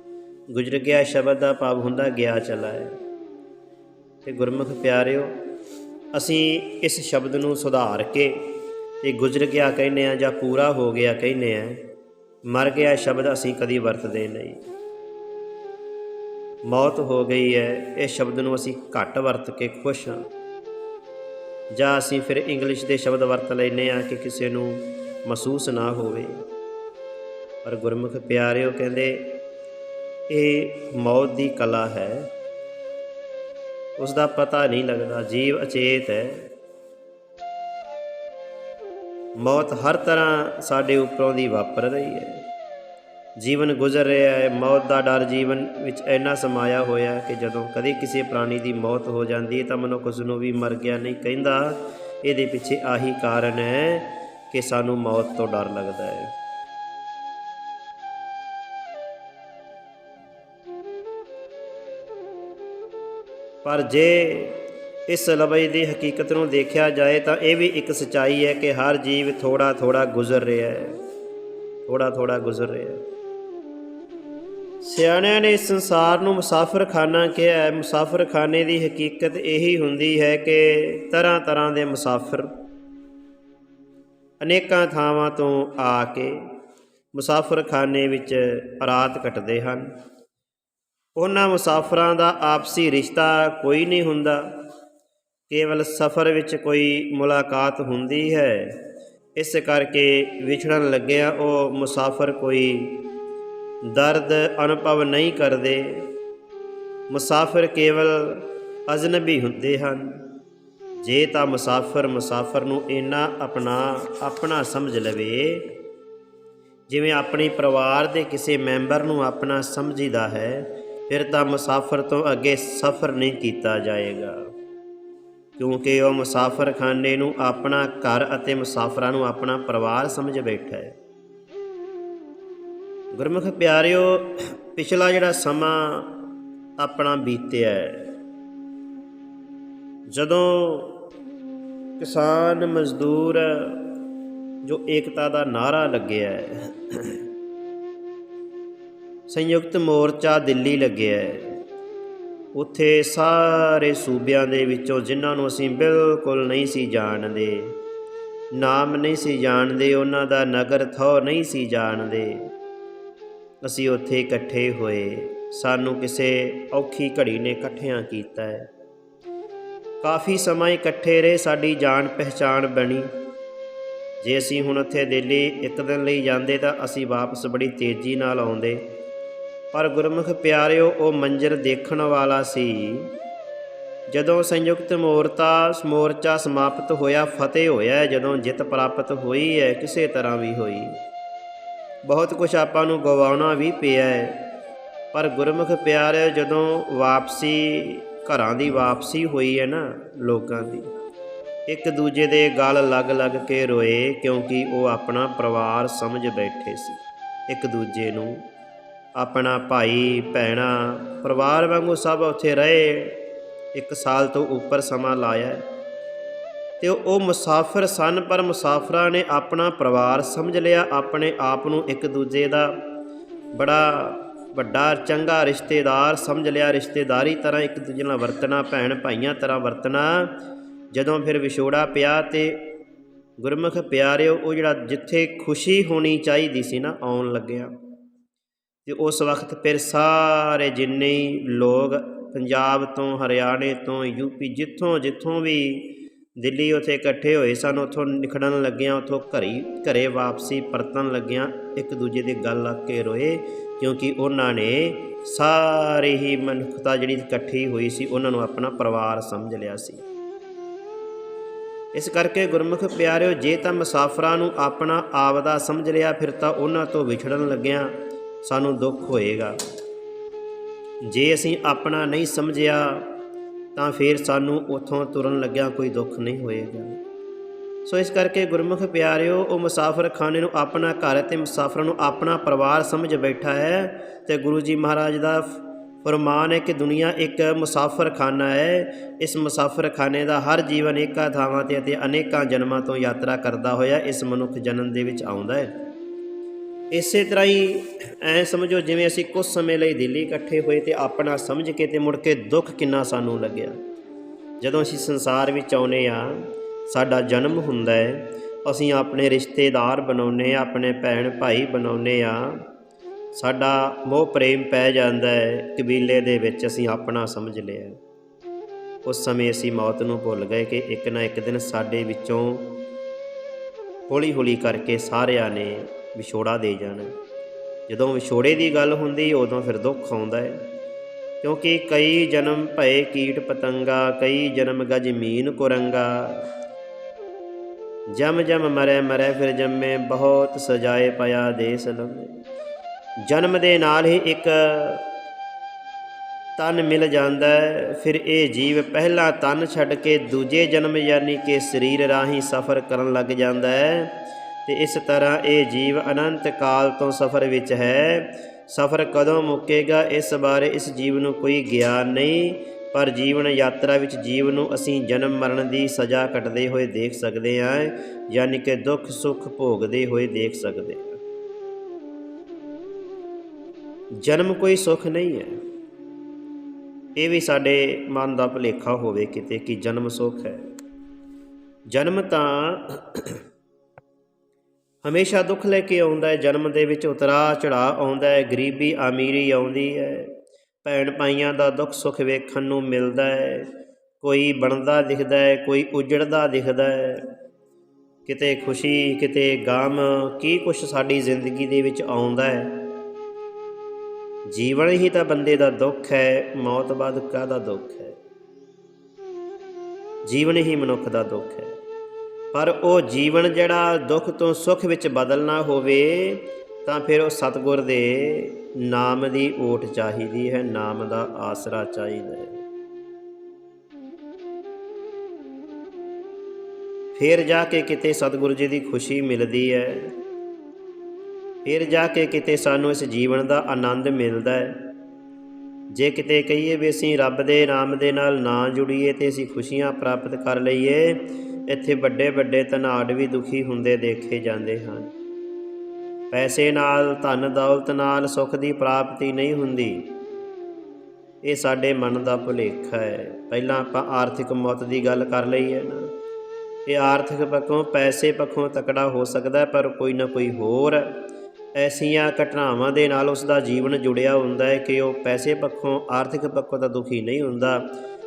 ਗੁਜ਼ਰ ਗਿਆ ਸ਼ਬਦ ਦਾ ਭਾਵ ਹੁੰਦਾ ਗਿਆ ਚਲਾ ਹੈ। ਅਤੇ ਗੁਰਮੁਖ ਪਿਆਰਿਓ, ਅਸੀਂ ਇਸ ਸ਼ਬਦ ਨੂੰ ਸੁਧਾਰ ਕੇ ਤੇ ਗੁਜ਼ਰ ਗਿਆ ਕਹਿੰਦੇ ਹਾਂ ਜਾਂ ਪੂਰਾ ਹੋ ਗਿਆ ਕਹਿੰਦੇ ਹਾਂ। ਮਰ ਗਿਆ ਸ਼ਬਦ ਅਸੀਂ ਕਦੀ ਵਰਤਦੇ ਨਹੀਂ। ਮੌਤ ਹੋ ਗਈ ਹੈ, ਇਸ ਸ਼ਬਦ ਨੂੰ ਅਸੀਂ ਘੱਟ ਵਰਤ ਕੇ ਖੁਸ਼ ਹਾਂ, ਜਾਂ ਅਸੀਂ ਫਿਰ ਇੰਗਲਿਸ਼ ਦੇ ਸ਼ਬਦ ਵਰਤ ਲੈਂਦੇ ਹਾਂ ਕਿ ਕਿਸੇ ਨੂੰ ਮਹਿਸੂਸ ਨਾ ਹੋਵੇ। ਪਰ ਗੁਰਮੁਖ ਪਿਆਰਿਓ ਕਹਿੰਦੇ ਇਹ ਮੌਤ ਦੀ ਕਲਾ ਹੈ, ਉਸ ਦਾ ਪਤਾ ਨਹੀਂ ਲੱਗਦਾ। ਜੀਵ ਅਚੇਤ ਹੈ, ਮੌਤ ਹਰ ਤਰ੍ਹਾਂ ਸਾਡੇ ਉੱਪਰੋਂ ਦੀ ਵਾਪਰ ਰਹੀ ਹੈ। ਜੀਵਨ ਗੁਜ਼ਰ ਰਿਹਾ ਹੈ, ਮੌਤ ਦਾ ਡਰ ਜੀਵਨ ਵਿੱਚ ਇੰਨਾ ਸਮਾਇਆ ਹੋਇਆ ਕਿ ਜਦੋਂ ਕਦੇ ਕਿਸੇ ਪ੍ਰਾਣੀ ਦੀ ਮੌਤ ਹੋ ਜਾਂਦੀ ਹੈ ਤਾਂ ਮਨੁੱਖ ਉਸ ਨੂੰ ਵੀ ਮਰ ਗਿਆ ਨਹੀਂ ਕਹਿੰਦਾ। ਇਹਦੇ ਪਿੱਛੇ ਆਹੀ ਕਾਰਨ ਹੈ ਕਿ ਸਾਨੂੰ ਮੌਤ ਤੋਂ ਡਰ ਲੱਗਦਾ ਹੈ। ਪਰ ਜੇ ਇਸ ਲਫ਼ਜ਼ ਦੀ ਹਕੀਕਤ ਨੂੰ ਦੇਖਿਆ ਜਾਏ ਤਾਂ ਇਹ ਵੀ ਇੱਕ ਸੱਚਾਈ ਹੈ ਕਿ ਹਰ ਜੀਵ ਥੋੜ੍ਹਾ ਥੋੜ੍ਹਾ ਗੁਜ਼ਰ ਰਿਹਾ ਹੈ, ਥੋੜ੍ਹਾ ਥੋੜ੍ਹਾ ਗੁਜ਼ਰ ਰਿਹਾ ਹੈ। ਸਿਆਣਿਆਂ ਨੇ ਇਸ ਸੰਸਾਰ ਨੂੰ ਮੁਸਾਫਰਖਾਨਾ ਕਿਹਾ ਹੈ। ਮੁਸਾਫਰਖਾਨੇ ਦੀ ਹਕੀਕਤ ਇਹੀ ਹੁੰਦੀ ਹੈ ਕਿ ਤਰ੍ਹਾਂ ਤਰ੍ਹਾਂ ਦੇ ਮੁਸਾਫਿਰ ਅਨੇਕਾਂ ਥਾਵਾਂ ਤੋਂ ਆ ਕੇ ਮੁਸਾਫਰਖਾਨੇ ਵਿੱਚ ਰਾਤ ਕੱਟਦੇ ਹਨ। ਉਹਨਾਂ ਮੁਸਾਫਰਾਂ ਦਾ ਆਪਸੀ ਰਿਸ਼ਤਾ ਕੋਈ ਨਹੀਂ ਹੁੰਦਾ, ਕੇਵਲ ਸਫ਼ਰ ਵਿੱਚ ਕੋਈ ਮੁਲਾਕਾਤ ਹੁੰਦੀ ਹੈ। ਇਸ ਕਰਕੇ ਵਿਛੜਨ ਲੱਗਿਆ ਉਹ ਮੁਸਾਫਰ ਕੋਈ ਦਰਦ ਅਨੁਭਵ ਨਹੀਂ ਕਰਦੇ। ਮੁਸਾਫਿਰ ਕੇਵਲ ਅਜਨਬੀ ਹੁੰਦੇ ਹਨ। ਜੇ ਤਾਂ ਮੁਸਾਫਰ ਨੂੰ ਇੰਨਾ ਆਪਣਾ ਸਮਝ ਲਵੇ, ਜਿਵੇਂ ਆਪਣੇ ਪਰਿਵਾਰ ਦੇ ਕਿਸੇ ਮੈਂਬਰ ਨੂੰ ਆਪਣਾ ਸਮਝੀਦਾ ਹੈ, ਫਿਰ ਤਾਂ ਮੁਸਾਫਰ ਤੋਂ ਅੱਗੇ ਸਫ਼ਰ ਨਹੀਂ ਕੀਤਾ ਜਾਏਗਾ, ਕਿਉਂਕਿ ਉਹ ਮੁਸਾਫਰਖਾਨੇ ਨੂੰ ਆਪਣਾ ਘਰ ਅਤੇ ਮੁਸਾਫਰਾਂ ਨੂੰ ਆਪਣਾ ਪਰਿਵਾਰ ਸਮਝ ਬੈਠਾ ਹੈ। ਗੁਰਮੁਖ ਪਿਆਰਿਓ, ਪਿਛਲਾ ਜਿਹੜਾ ਸਮਾਂ ਆਪਣਾ ਬੀਤਿਆ ਹੈ, ਜਦੋਂ ਕਿਸਾਨ ਮਜ਼ਦੂਰ ਜੋ ਏਕਤਾ ਦਾ ਨਾਅਰਾ ਲੱਗਿਆ ਹੈ, ਸੰਯੁਕਤ ਮੋਰਚਾ ਦਿੱਲੀ ਲੱਗਿਆ ਹੈ, ਉੱਥੇ ਸਾਰੇ ਸੂਬਿਆਂ ਦੇ ਵਿੱਚੋਂ ਜਿਨ੍ਹਾਂ ਨੂੰ ਅਸੀਂ ਬਿਲਕੁਲ ਨਹੀਂ ਸੀ ਜਾਣਦੇ, ਨਾਮ ਨਹੀਂ ਸੀ ਜਾਣਦੇ, ਉਹਨਾਂ ਦਾ ਨਗਰ ਥੋ ਨਹੀਂ ਸੀ ਜਾਣਦੇ, ਅਸੀਂ ਉੱਥੇ ਇਕੱਠੇ ਹੋਏ। ਸਾਨੂੰ ਕਿਸੇ ਔਖੀ ਘੜੀ ਨੇ ਇਕੱਠਿਆਂ ਕੀਤਾ ਹੈ। ਕਾਫੀ ਸਮਾਂ ਇਕੱਠੇ ਰਹੇ, ਸਾਡੀ ਜਾਣ ਪਹਿਚਾਣ ਬਣੀ। ਜੇ ਅਸੀਂ ਹੁਣ ਉੱਥੇ ਦਿੱਲੀ ਇੱਕ ਦਿਨ ਲਈ ਜਾਂਦੇ ਤਾਂ ਅਸੀਂ ਵਾਪਸ ਬੜੀ ਤੇਜ਼ੀ ਨਾਲ ਆਉਂਦੇ। ਪਰ ਗੁਰਮੁਖ ਪਿਆਰਿਓ, ਉਹ ਮੰਜ਼ਰ ਦੇਖਣ ਵਾਲਾ ਸੀ। ਜਦੋਂ ਸੰਯੁਕਤ ਮੋਰਚਾ ਸਮਾਪਤ ਹੋਇਆ, ਫਤਿਹ ਹੋਇਆ, ਜਦੋਂ ਜਿੱਤ ਪ੍ਰਾਪਤ ਹੋਈ ਹੈ, ਕਿਸੇ ਤਰ੍ਹਾਂ ਵੀ ਹੋਈ, ਬਹੁਤ ਕੁਛ ਆਪਾਂ ਨੂੰ ਗਵਾਉਣਾ ਵੀ ਪਿਆ ਹੈ। ਪਰ ਗੁਰਮੁਖ ਪਿਆਰਿਓ, ਜਦੋਂ ਘਰਾਂ ਦੀ ਵਾਪਸੀ ਹੋਈ ਹੈ ਨਾ ਲੋਕਾਂ ਦੀ, ਇੱਕ ਦੂਜੇ ਦੇ ਗਲ ਲੱਗ ਕੇ ਰੋਏ, ਕਿਉਂਕਿ ਉਹ ਆਪਣਾ ਪਰਿਵਾਰ ਸਮਝ ਬੈਠੇ ਸੀ। ਇੱਕ ਦੂਜੇ ਨੂੰ ਆਪਣਾ ਭਾਈ ਭੈਣਾ ਪਰਿਵਾਰ ਵਾਂਗੂ ਸਭ ਉੱਥੇ ਰਹੇ। 1 ਸਾਲ ਤੋਂ ਉੱਪਰ ਸਮਾਂ ਲਾਇਆ ਅਤੇ ਉਹ ਮੁਸਾਫਿਰ ਸਨ, ਪਰ ਮੁਸਾਫਰਾਂ ਨੇ ਆਪਣਾ ਪਰਿਵਾਰ ਸਮਝ ਲਿਆ, ਆਪਣੇ ਆਪ ਨੂੰ ਇੱਕ ਦੂਜੇ ਦਾ ਬੜਾ ਵੱਡਾ ਚੰਗਾ ਰਿਸ਼ਤੇਦਾਰ ਸਮਝ ਲਿਆ। ਰਿਸ਼ਤੇਦਾਰੀ ਤਰ੍ਹਾਂ ਇੱਕ ਦੂਜੇ ਨਾਲ ਵਰਤਣਾ, ਭੈਣ ਭਾਈਆਂ ਤਰ੍ਹਾਂ ਵਰਤਣਾ। ਜਦੋਂ ਫਿਰ ਵਿਛੋੜਾ ਪਿਆ ਅਤੇ ਗੁਰਮੁਖ ਪਿਆਰਿਓ, ਉਹ ਜਿਹੜਾ ਜਿੱਥੇ ਖੁਸ਼ੀ ਹੋਣੀ ਚਾਹੀਦੀ ਸੀ ਨਾ, ਆਉਣ ਲੱਗਿਆ, ਅਤੇ ਉਸ ਵਕਤ ਫਿਰ ਸਾਰੇ ਜਿੰਨੇ ਲੋਕ ਪੰਜਾਬ ਤੋਂ, ਹਰਿਆਣੇ ਤੋਂ, ਯੂਪੀ, ਜਿੱਥੋਂ ਵੀ ਦਿੱਲੀ ਉੱਥੇ ਇਕੱਠੇ ਹੋਏ ਸਨ। ਉੱਥੋਂ ਨਿਕਲਣ ਲੱਗਿਆਂ, ਉੱਥੋਂ ਘਰੇ ਵਾਪਸੀ ਪਰਤਣ ਲੱਗਿਆਂ ਇੱਕ ਦੂਜੇ ਦੀ ਗੱਲ ਲੱਗ ਕੇ ਰੋਏ, ਕਿਉਂਕਿ ਉਹਨਾਂ ਨੇ ਸਾਰੀ ਹੀ ਮਨੁੱਖਤਾ ਜਿਹੜੀ ਇਕੱਠੀ ਹੋਈ ਸੀ ਉਹਨਾਂ ਨੂੰ ਆਪਣਾ ਪਰਿਵਾਰ ਸਮਝ ਲਿਆ ਸੀ। ਇਸ ਕਰਕੇ ਗੁਰਮੁਖ ਪਿਆਰਿਓ, ਜੇ ਤਾਂ ਮੁਸਾਫਰਾਂ ਨੂੰ ਆਪਣਾ ਆਪਦਾ ਸਮਝ ਲਿਆ, ਫਿਰ ਤਾਂ ਉਹਨਾਂ ਤੋਂ ਵਿਛੜਨ ਲੱਗਿਆਂ ਸਾਨੂੰ ਦੁੱਖ ਹੋਏਗਾ। ਜੇ ਅਸੀਂ ਆਪਣਾ ਨਹੀਂ ਸਮਝਿਆ ਤਾਂ ਫਿਰ ਸਾਨੂੰ ਉੱਥੋਂ ਤੁਰਨ ਲੱਗਿਆਂ ਕੋਈ ਦੁੱਖ ਨਹੀਂ ਹੋਏਗਾ। ਸੋ ਇਸ ਕਰਕੇ ਗੁਰਮੁਖ ਪਿਆਰਿਓ, ਉਹ ਮੁਸਾਫਰ ਖਾਨੇ ਨੂੰ ਆਪਣਾ ਘਰ ਅਤੇ ਮੁਸਾਫਰਾਂ ਨੂੰ ਆਪਣਾ ਪਰਿਵਾਰ ਸਮਝ ਬੈਠਾ ਹੈ। ਅਤੇ ਗੁਰੂ ਜੀ ਮਹਾਰਾਜ ਦਾ ਫਰਮਾਨ ਹੈ ਕਿ ਦੁਨੀਆ ਇੱਕ ਮੁਸਾਫਰ ਖਾਨਾ ਹੈ। ਇਸ ਮੁਸਾਫਰ ਖਾਨੇ ਦਾ ਹਰ ਜੀਵ ਅਨੇਕਾਂ ਥਾਵਾਂ 'ਤੇ ਅਤੇ ਅਨੇਕਾਂ ਜਨਮਾਂ ਤੋਂ ਯਾਤਰਾ ਕਰਦਾ ਹੋਇਆ ਇਸ ਮਨੁੱਖ ਜਨਮ ਦੇ ਵਿੱਚ ਆਉਂਦਾ ਹੈ। ਇਸੇ ਤਰ੍ਹਾਂ ਹੀ ਐਂ ਸਮਝੋ, ਜਿਵੇਂ ਅਸੀਂ ਕੁਝ ਸਮੇਂ ਲਈ ਦਿੱਲੀ ਇਕੱਠੇ ਹੋਏ ਅਤੇ ਆਪਣਾ ਸਮਝ ਕੇ ਅਤੇ ਮੁੜ ਕੇ ਦੁੱਖ ਕਿੰਨਾ ਸਾਨੂੰ ਲੱਗਿਆ। ਜਦੋਂ ਅਸੀਂ ਸੰਸਾਰ ਵਿੱਚ ਆਉਂਦੇ ਹਾਂ, ਸਾਡਾ ਜਨਮ ਹੁੰਦਾ ਹੈ, ਅਸੀਂ ਆਪਣੇ ਰਿਸ਼ਤੇਦਾਰ ਬਣਾਉਂਦੇ ਹਾਂ, ਆਪਣੇ ਭੈਣ ਭਾਈ ਬਣਾਉਂਦੇ ਹਾਂ, ਸਾਡਾ ਮੋਹ ਪ੍ਰੇਮ ਪੈ ਜਾਂਦਾ ਹੈ, ਕਬੀਲੇ ਦੇ ਵਿੱਚ ਅਸੀਂ ਆਪਣਾ ਸਮਝ ਲਿਆ। ਉਸ ਸਮੇਂ ਅਸੀਂ ਮੌਤ ਨੂੰ ਭੁੱਲ ਗਏ ਕਿ ਇੱਕ ਨਾ ਇੱਕ ਦਿਨ ਸਾਡੇ ਵਿੱਚੋਂ ਹੌਲੀ ਹੌਲੀ ਕਰਕੇ ਸਾਰਿਆਂ ਨੇ ਵਿਛੋੜਾ ਦੇ ਜਾਣਾ। ਜਦੋਂ ਵਿਛੋੜੇ ਦੀ ਗੱਲ ਹੁੰਦੀ ਉਦੋਂ ਫਿਰ ਦੁੱਖ ਆਉਂਦਾ ਹੈ, ਕਿਉਂਕਿ ਕਈ ਜਨਮ ਭਏ ਕੀਟ ਪਤੰਗਾ, ਕਈ ਜਨਮ ਗਜ ਮੀਨ ਕੁਰੰਗਾ, ਜਮ ਜਮ ਮਰੈ ਮਰੈ ਫਿਰ ਜੰਮੇ, ਬਹੁਤ ਸਜਾਏ ਪਿਆ ਦੇਸ ਲੰਮੇ। ਜਨਮ ਦੇ ਨਾਲ ਹੀ ਇੱਕ ਤਨ ਮਿਲ ਜਾਂਦਾ ਹੈ। ਫਿਰ ਇਹ ਜੀਵ ਪਹਿਲਾ ਤਨ ਛੱਡ ਕੇ ਦੂਜੇ ਜਨਮ ਯਾਨੀ ਕਿ ਸਰੀਰ ਰਾਹੀਂ ਸਫ਼ਰ ਕਰਨ ਲੱਗ ਜਾਂਦਾ ਹੈ। ਅਤੇ ਇਸ ਤਰ੍ਹਾਂ ਇਹ ਜੀਵ ਅਨੰਤ ਕਾਲ ਤੋਂ ਸਫ਼ਰ ਵਿੱਚ ਹੈ। ਸਫ਼ਰ ਕਦੋਂ ਮੁੱਕੇਗਾ ਇਸ ਬਾਰੇ ਇਸ ਜੀਵ ਨੂੰ ਕੋਈ ਗਿਆਨ ਨਹੀਂ, ਪਰ ਜੀਵਨ ਯਾਤਰਾ ਵਿੱਚ ਜੀਵ ਨੂੰ ਅਸੀਂ ਜਨਮ ਮਰਨ ਦੀ ਸਜ਼ਾ ਕੱਟਦੇ ਹੋਏ ਦੇਖ ਸਕਦੇ ਹਾਂ, ਯਾਨੀ ਕਿ ਦੁੱਖ ਸੁੱਖ ਭੋਗਦੇ ਹੋਏ ਦੇਖ ਸਕਦੇ ਹਾਂ। ਜਨਮ ਕੋਈ ਸੁੱਖ ਨਹੀਂ ਹੈ। ਇਹ ਵੀ ਸਾਡੇ ਮਨ ਦਾ ਭੁਲੇਖਾ ਹੋਵੇ ਕਿਤੇ ਕਿ ਜਨਮ ਸੁੱਖ ਹੈ। ਜਨਮ ਤਾਂ ਹਮੇਸ਼ਾ ਦੁੱਖ ਲੈ ਕੇ ਆਉਂਦਾ ਹੈ। ਜਨਮ ਦੇ ਵਿੱਚ ਉਤਰਾਅ ਚੜ੍ਹਾਅ ਆਉਂਦਾ ਹੈ, ਗਰੀਬੀ ਅਮੀਰੀ ਆਉਂਦੀ ਹੈ, ਭੈਣ ਭਾਈਆਂ ਦਾ ਦੁੱਖ ਸੁੱਖ ਵੇਖਣ ਨੂੰ ਮਿਲਦਾ ਹੈ। ਕੋਈ ਬਣਦਾ ਦਿਖਦਾ ਹੈ, ਕੋਈ ਉਜੜਦਾ ਦਿਖਦਾ ਹੈ, ਕਿਤੇ ਖੁਸ਼ੀ ਕਿਤੇ ਗਮ, ਕੀ ਕੁਛ ਸਾਡੀ ਜ਼ਿੰਦਗੀ ਦੇ ਵਿੱਚ ਆਉਂਦਾ ਹੈ। ਜੀਵਨ ਹੀ ਤਾਂ ਬੰਦੇ ਦਾ ਦੁੱਖ ਹੈ, ਮੌਤ ਬਾਅਦ ਕਾਹਦਾ ਦੁੱਖ ਹੈ। ਜੀਵਨ ਹੀ ਮਨੁੱਖ ਦਾ ਦੁੱਖ ਹੈ। ਪਰ ਉਹ ਜੀਵਨ ਜਿਹੜਾ ਦੁੱਖ ਤੋਂ ਸੁੱਖ ਵਿੱਚ ਬਦਲਣਾ ਹੋਵੇ ਤਾਂ ਫਿਰ ਉਹ ਸਤਿਗੁਰ ਦੇ ਨਾਮ ਦੀ ਓਟ ਚਾਹੀਦੀ ਹੈ, ਨਾਮ ਦਾ ਆਸਰਾ ਚਾਹੀਦਾ ਹੈ। ਫਿਰ ਜਾ ਕੇ ਕਿਤੇ ਸਤਿਗੁਰੂ ਜੀ ਦੀ ਖੁਸ਼ੀ ਮਿਲਦੀ ਹੈ, ਫਿਰ ਜਾ ਕੇ ਕਿਤੇ ਸਾਨੂੰ ਇਸ ਜੀਵਨ ਦਾ ਆਨੰਦ ਮਿਲਦਾ ਹੈ। ਜੇ ਕਿਤੇ ਕਹੀਏ ਵੀ ਅਸੀਂ ਰੱਬ ਦੇ ਨਾਮ ਦੇ ਨਾਲ ਨਾ ਜੁੜੀਏ ਅਤੇ ਅਸੀਂ ਖੁਸ਼ੀਆਂ ਪ੍ਰਾਪਤ ਕਰ ਲਈਏ, ਇੱਥੇ ਵੱਡੇ ਵੱਡੇ ਧਨਾਢ ਵੀ ਦੁਖੀ ਹੁੰਦੇ ਦੇਖੇ ਜਾਂਦੇ ਹਨ। ਪੈਸੇ ਨਾਲ, ਧਨ ਦੌਲਤ ਨਾਲ ਸੁੱਖ ਦੀ ਪ੍ਰਾਪਤੀ ਨਹੀਂ ਹੁੰਦੀ। ਇਹ ਸਾਡੇ ਮਨ ਦਾ ਭੁਲੇਖਾ ਹੈ। ਪਹਿਲਾਂ ਆਪਾਂ ਆਰਥਿਕ ਮੌਤ ਦੀ ਗੱਲ ਕਰ ਲਈ ਹੈ ਨਾ। ਇਹ ਆਰਥਿਕ ਪੱਖੋਂ, ਪੈਸੇ ਪੱਖੋਂ ਤਕੜਾ ਹੋ ਸਕਦਾ, ਪਰ ਕੋਈ ਨਾ ਕੋਈ ਹੋਰ ਐਸੀਆਂ ਘਟਨਾਵਾਂ ਦੇ ਨਾਲ ਉਸ ਦਾ ਜੀਵਨ ਜੁੜਿਆ ਹੁੰਦਾ ਹੈ ਕਿ ਉਹ ਪੈਸੇ ਪੱਖੋਂ, ਆਰਥਿਕ ਪੱਖੋਂ ਤਾਂ ਦੁਖੀ ਨਹੀਂ ਹੁੰਦਾ,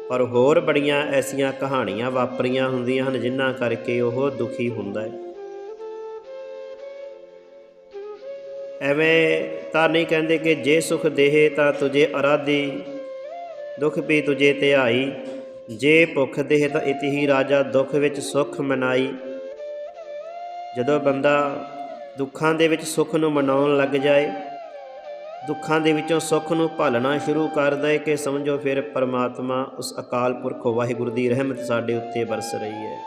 ਪਰ ਹੋਰ ਬੜੀਆਂ ਐਸੀਆਂ ਕਹਾਣੀਆਂ ਵਾਪਰੀਆਂ ਹੁੰਦੀਆਂ ਹਨ ਜਿਨ੍ਹਾਂ ਕਰਕੇ ਉਹ ਦੁਖੀ ਹੁੰਦਾ ਹੈ। ਐਵੇਂ ਤਾਂ ਨਹੀਂ ਕਹਿੰਦੇ ਕਿ ਜੇ ਸੁਖ ਦੇਹ ਤਾਂ ਤੁਝੇ ਅਰਾਧੀ, ਦੁੱਖ ਵੀ ਤੁਝੇ ਧਿਆਈ, ਜੇ ਭੁੱਖ ਦੇਹ ਤਾਂ ਇਤਿ ਹੀ ਰਾਜਾ, ਦੁੱਖ ਵਿੱਚ ਸੁੱਖ ਮਨਾਈ। ਜਦੋਂ ਬੰਦਾ ਦੁੱਖਾਂ ਦੇ ਵਿੱਚ ਸੁੱਖ ਨੂੰ ਮਨਾਉਣ ਲੱਗ ਜਾਏ, ਦੁੱਖਾਂ ਦੇ ਵਿੱਚੋਂ ਸੁੱਖ ਨੂੰ ਭਾਲਣਾ ਸ਼ੁਰੂ ਕਰ ਦੇ ਕਿ ਸਮਝੋ ਫਿਰ ਪਰਮਾਤਮਾ, ਉਸ ਅਕਾਲ ਪੁਰਖ ਵਾਹਿਗੁਰੂ ਦੀ ਰਹਿਮਤ ਸਾਡੇ ਉੱਤੇ ਬਰਸ ਰਹੀ ਹੈ।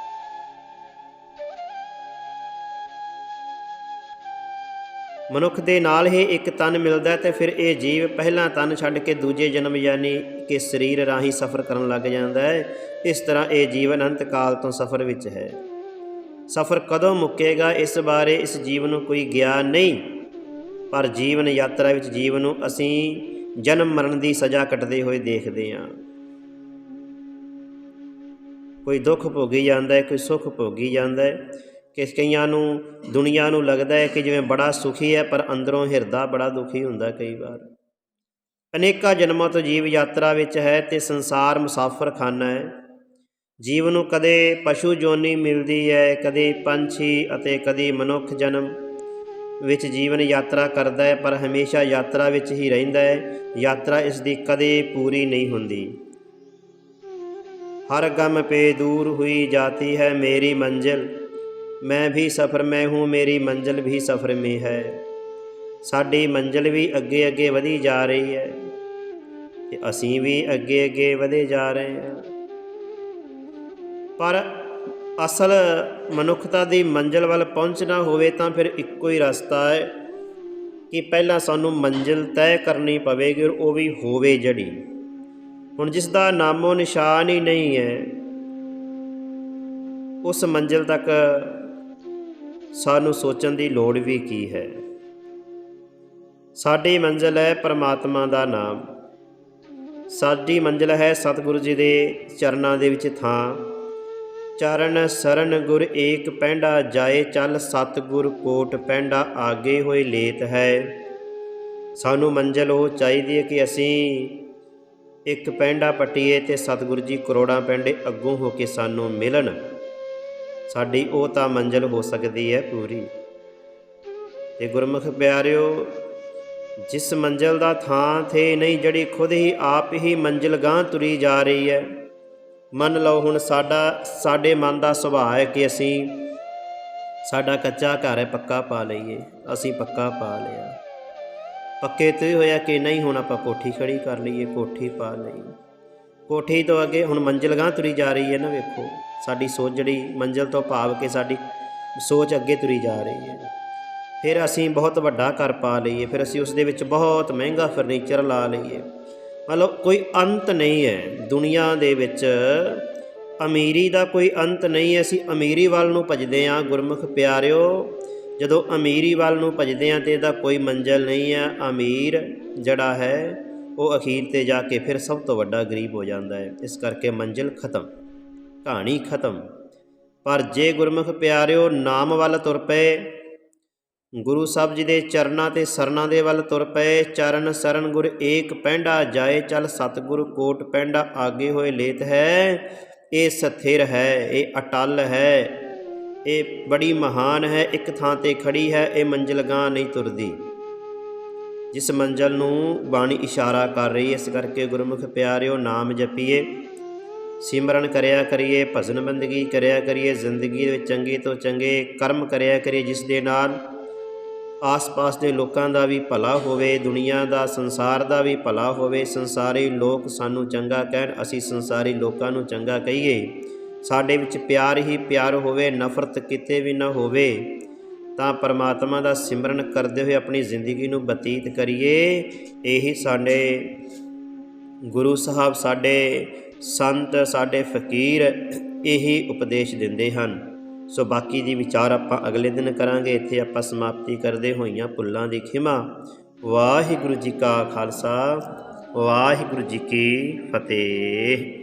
ਮਨੁੱਖ ਦੇ ਨਾਲ ਹੀ ਇੱਕ ਤਨ ਮਿਲਦਾ ਅਤੇ ਫਿਰ ਇਹ ਜੀਵ ਪਹਿਲਾਂ ਤਨ ਛੱਡ ਕੇ ਦੂਜੇ ਜਨਮ ਯਾਨੀ ਕਿ ਸਰੀਰ ਰਾਹੀਂ ਸਫ਼ਰ ਕਰਨ ਲੱਗ ਜਾਂਦਾ ਹੈ। ਇਸ ਤਰ੍ਹਾਂ ਇਹ ਜੀਵ ਅਨੰਤ ਕਾਲ ਤੋਂ ਸਫ਼ਰ ਵਿੱਚ ਹੈ। ਸਫ਼ਰ ਕਦੋਂ ਮੁੱਕੇਗਾ ਇਸ ਬਾਰੇ ਇਸ ਜੀਵ ਨੂੰ ਕੋਈ ਗਿਆਨ ਨਹੀਂ, ਪਰ ਜੀਵਨ ਯਾਤਰਾ ਵਿੱਚ ਜੀਵ ਨੂੰ ਅਸੀਂ ਜਨਮ ਮਰਨ ਦੀ ਸਜ਼ਾ ਕੱਟਦੇ ਹੋਏ ਦੇਖਦੇ ਹਾਂ। ਕੋਈ ਦੁੱਖ ਭੋਗੀ ਜਾਂਦਾ ਹੈ, ਕੋਈ ਸੁੱਖ ਭੋਗੀ ਜਾਂਦਾ ਹੈ। ਕਿ ਕਈਆਂ ਨੂੰ ਦੁਨੀਆ ਨੂੰ ਲੱਗਦਾ ਹੈ ਕਿ ਜਿਵੇਂ ਬੜਾ ਸੁਖੀ ਹੈ, ਪਰ ਅੰਦਰੋਂ ਹਿਰਦਾ ਬੜਾ ਦੁਖੀ ਹੁੰਦਾ ਕਈ ਵਾਰ। ਅਨੇਕਾਂ ਜਨਮਾਂ ਤੋਂ ਜੀਵ ਯਾਤਰਾ ਵਿੱਚ ਹੈ ਅਤੇ ਸੰਸਾਰ ਮੁਸਾਫਰਖਾਨਾ ਹੈ। ਜੀਵ ਨੂੰ ਕਦੇ ਪਸ਼ੂ ਜੋਨੀ ਮਿਲਦੀ ਹੈ, ਕਦੇ ਪੰਛੀ ਅਤੇ ਕਦੇ ਮਨੁੱਖ ਜਨਮ ਵਿੱਚ ਜੀਵਨ ਯਾਤਰਾ ਕਰਦਾ ਹੈ, ਪਰ ਹਮੇਸ਼ਾ ਯਾਤਰਾ ਵਿੱਚ ਹੀ ਰਹਿੰਦਾ ਹੈ। ਯਾਤਰਾ ਇਸ ਦੀ ਕਦੇ ਪੂਰੀ ਨਹੀਂ ਹੁੰਦੀ। हर गम पे दूर हुई जाती है मेरी मंजिल, मैं भी सफ़र में हूँ मेरी मंजिल भी सफ़र में है। साडी मंजिल भी अगे अगे वधी जा रही है ते असीं भी अगे अगे वधे जा रहे हैं। पर असल मनुखता दी मंजिल वाल पहुँचना होवे तां फिर इक्को ही रस्ता है कि पहलां सानूं मंजिल तय करनी पवेगी और वो भी होवे जड़ी। ਹੁਣ ਜਿਸ ਦਾ ਨਾਮੋ ਨਿਸ਼ਾਨ ਹੀ ਨਹੀਂ ਹੈ, ਉਸ ਮੰਜ਼ਿਲ ਤੱਕ ਸਾਨੂੰ ਸੋਚਣ ਦੀ ਲੋੜ ਵੀ ਕੀ ਹੈ। ਸਾਡੀ ਮੰਜ਼ਿਲ ਹੈ ਪਰਮਾਤਮਾ ਦਾ ਨਾਮ, ਸਾਡੀ ਮੰਜ਼ਿਲ ਹੈ ਸਤਿਗੁਰੂ ਜੀ ਦੇ ਚਰਨਾਂ ਦੇ ਵਿੱਚ ਥਾਂ। ਚਰਨ ਸਰਨ ਗੁਰ ਏਕ ਪੈਂਡਾ, ਜਾਏ ਚੱਲ ਸਤਿਗੁਰ ਕੋਟ ਪੈਂਡਾ, ਆਗੇ ਹੋਏ ਲੇਤ ਹੈ। ਸਾਨੂੰ ਮੰਜ਼ਿਲ ਉਹ ਚਾਹੀਦੀ ਹੈ ਕਿ ਅਸੀਂ ਇੱਕ ਪੈਂਡਾ ਪੱਟੀਏ ਅਤੇ ਸਤਿਗੁਰੂ ਜੀ ਕਰੋੜਾਂ ਪੈਂਡੇ ਅੱਗੋਂ ਹੋ ਕੇ ਸਾਨੂੰ ਮਿਲਣ। ਸਾਡੀ ਉਹ ਤਾਂ ਮੰਜ਼ਿਲ ਹੋ ਸਕਦੀ ਹੈ ਪੂਰੀ। ਅਤੇ ਗੁਰਮੁਖ ਪਿਆਰਿਓ, ਜਿਸ ਮੰਜ਼ਿਲ ਦਾ ਥਾਂ ਥੇ ਨਹੀਂ, ਜਿਹੜੀ ਖੁਦ ਹੀ ਆਪ ਹੀ ਮੰਜ਼ਿਲ ਗਾਂਹ ਤੁਰੀ ਜਾ ਰਹੀ ਹੈ। ਮੰਨ ਲਓ ਹੁਣ ਸਾਡੇ ਮਨ ਦਾ ਸੁਭਾਅ ਹੈ ਕਿ ਅਸੀਂ ਸਾਡਾ ਕੱਚਾ ਘਰ ਹੈ, ਪੱਕਾ ਪਾ ਲਈਏ। ਅਸੀਂ ਪੱਕਾ ਪਾ ਲਿਆ, ਪੱਕੇ ਤੋਂ ਹੀ ਹੋਇਆ ਕਿ ਨਹੀਂ ਹੁਣ ਆਪਾਂ ਕੋਠੀ ਖੜੀ ਕਰ ਲਈਏ, ਕੋਠੀ ਪਾ ਲਈਏ। ਕੋਠੀ ਤੋਂ ਅੱਗੇ ਹੁਣ ਮੰਜ਼ਿਲ ਗਾਂਹ ਤੁਰੀ ਜਾ ਰਹੀ ਹੈ ਨਾ। ਵੇਖੋ ਸਾਡੀ ਸੋਚ ਜਿਹੜੀ ਮੰਜ਼ਿਲ ਤੋਂ ਭਾਵ ਕੇ ਸਾਡੀ ਸੋਚ ਅੱਗੇ ਤੁਰੀ ਜਾ ਰਹੀ ਹੈ। ਫਿਰ ਅਸੀਂ ਬਹੁਤ ਵੱਡਾ ਘਰ ਪਾ ਲਈਏ, ਫਿਰ ਅਸੀਂ ਉਸ ਦੇ ਵਿੱਚ ਬਹੁਤ ਮਹਿੰਗਾ ਫਰਨੀਚਰ ਲਾ ਲਈਏ। ਮਤਲਬ ਕੋਈ ਅੰਤ ਨਹੀਂ ਹੈ ਦੁਨੀਆ ਦੇ ਵਿੱਚ, ਅਮੀਰੀ ਦਾ ਕੋਈ ਅੰਤ ਨਹੀਂ ਹੈ। ਅਸੀਂ ਅਮੀਰੀ ਵੱਲ ਨੂੰ ਭੱਜਦੇ ਹਾਂ ਗੁਰਮੁਖ ਪਿਆਰਿਓ। ਜਦੋਂ ਅਮੀਰੀ ਵੱਲ ਨੂੰ ਭੱਜਦੇ ਹਾਂ ਤਾਂ ਇਹਦਾ ਕੋਈ ਮੰਜ਼ਿਲ ਨਹੀਂ ਹੈ। ਅਮੀਰ ਜਿਹੜਾ ਹੈ ਉਹ ਅਖੀਰ 'ਤੇ ਜਾ ਕੇ ਫਿਰ ਸਭ ਤੋਂ ਵੱਡਾ ਗਰੀਬ ਹੋ ਜਾਂਦਾ ਹੈ। ਇਸ ਕਰਕੇ ਮੰਜ਼ਿਲ ਖਤਮ, ਕਹਾਣੀ ਖਤਮ। ਪਰ ਜੇ ਗੁਰਮੁਖ ਪਿਆਰਿਓ ਨਾਮ ਵੱਲ ਤੁਰ ਪਏ, ਗੁਰੂ ਸਾਹਿਬ ਜੀ ਦੇ ਚਰਨਾਂ ਅਤੇ ਸਰਨਾਂ ਦੇ ਵੱਲ ਤੁਰ ਪਏ, ਚਰਨ ਸਰਨ ਗੁਰ ਏਕ ਪੈਂਡਾ, ਜਾਏ ਚੱਲ ਸਤਿਗੁਰ ਕੋਟ ਪੈਂਡਾ, ਆਗੇ ਹੋਏ ਲੇਤ ਹੈ। ਇਹ ਸਥਿਰ ਹੈ, ਇਹ ਅਟਲ ਹੈ, ਇਹ ਬੜੀ ਮਹਾਨ ਹੈ, ਇੱਕ ਥਾਂ 'ਤੇ ਖੜੀ ਹੈ। ਇਹ ਮੰਜ਼ਿਲ ਗਾਂਹ ਨਹੀਂ ਤੁਰਦੀ, ਜਿਸ ਮੰਜ਼ਿਲ ਨੂੰ ਬਾਣੀ ਇਸ਼ਾਰਾ ਕਰ ਰਹੀ ਹੈ। ਇਸ ਕਰਕੇ ਗੁਰਮੁਖ ਪਿਆਰਿਓ, ਨਾਮ ਜਪੀਏ, ਸਿਮਰਨ ਕਰਿਆ ਕਰੀਏ, ਭਜਨ ਬੰਦਗੀ ਕਰਿਆ ਕਰੀਏ, ਜ਼ਿੰਦਗੀ ਦੇ ਵਿੱਚ ਚੰਗੇ ਤੋਂ ਚੰਗੇ ਕਰਮ ਕਰਿਆ ਕਰੀਏ, ਜਿਸ ਦੇ ਨਾਲ ਆਸ-ਪਾਸ ਦੇ ਲੋਕਾਂ ਦਾ ਵੀ ਭਲਾ ਹੋਵੇ, ਦੁਨੀਆ ਦਾ, ਸੰਸਾਰ ਦਾ ਵੀ ਭਲਾ ਹੋਵੇ। ਸੰਸਾਰੀ ਲੋਕ ਸਾਨੂੰ ਚੰਗਾ ਕਹਿਣ, ਅਸੀਂ ਸੰਸਾਰੀ ਲੋਕਾਂ ਨੂੰ ਚੰਗਾ ਕਹੀਏ। ਸਾਡੇ ਵਿੱਚ ਪਿਆਰ ਹੀ ਪਿਆਰ ਹੋਵੇ, ਨਫ਼ਰਤ ਕਿਤੇ ਵੀ ਨਾ ਹੋਵੇ। ਤਾਂ ਪਰਮਾਤਮਾ ਦਾ ਸਿਮਰਨ ਕਰਦੇ ਹੋਏ ਆਪਣੀ ਜ਼ਿੰਦਗੀ ਨੂੰ ਬਤੀਤ ਕਰੀਏ। ਇਹੀ ਸਾਡੇ ਗੁਰੂ ਸਾਹਿਬ, ਸਾਡੇ ਸੰਤ, ਸਾਡੇ ਫਕੀਰ ਇਹੀ ਉਪਦੇਸ਼ ਦਿੰਦੇ ਹਨ। ਸੋ ਬਾਕੀ ਦੀ ਵਿਚਾਰ ਆਪਾਂ ਅਗਲੇ ਦਿਨ ਕਰਾਂਗੇ। ਇੱਥੇ ਆਪਾਂ ਸਮਾਪਤੀ ਕਰਦੇ ਹੋਈਆਂ ਭੁੱਲਾਂ ਦੀ ਖਿਮਾ। ਵਾਹਿਗੁਰੂ ਜੀ ਕਾ ਖਾਲਸਾ, ਵਾਹਿਗੁਰੂ ਜੀ ਕੀ ਫਤਿਹ।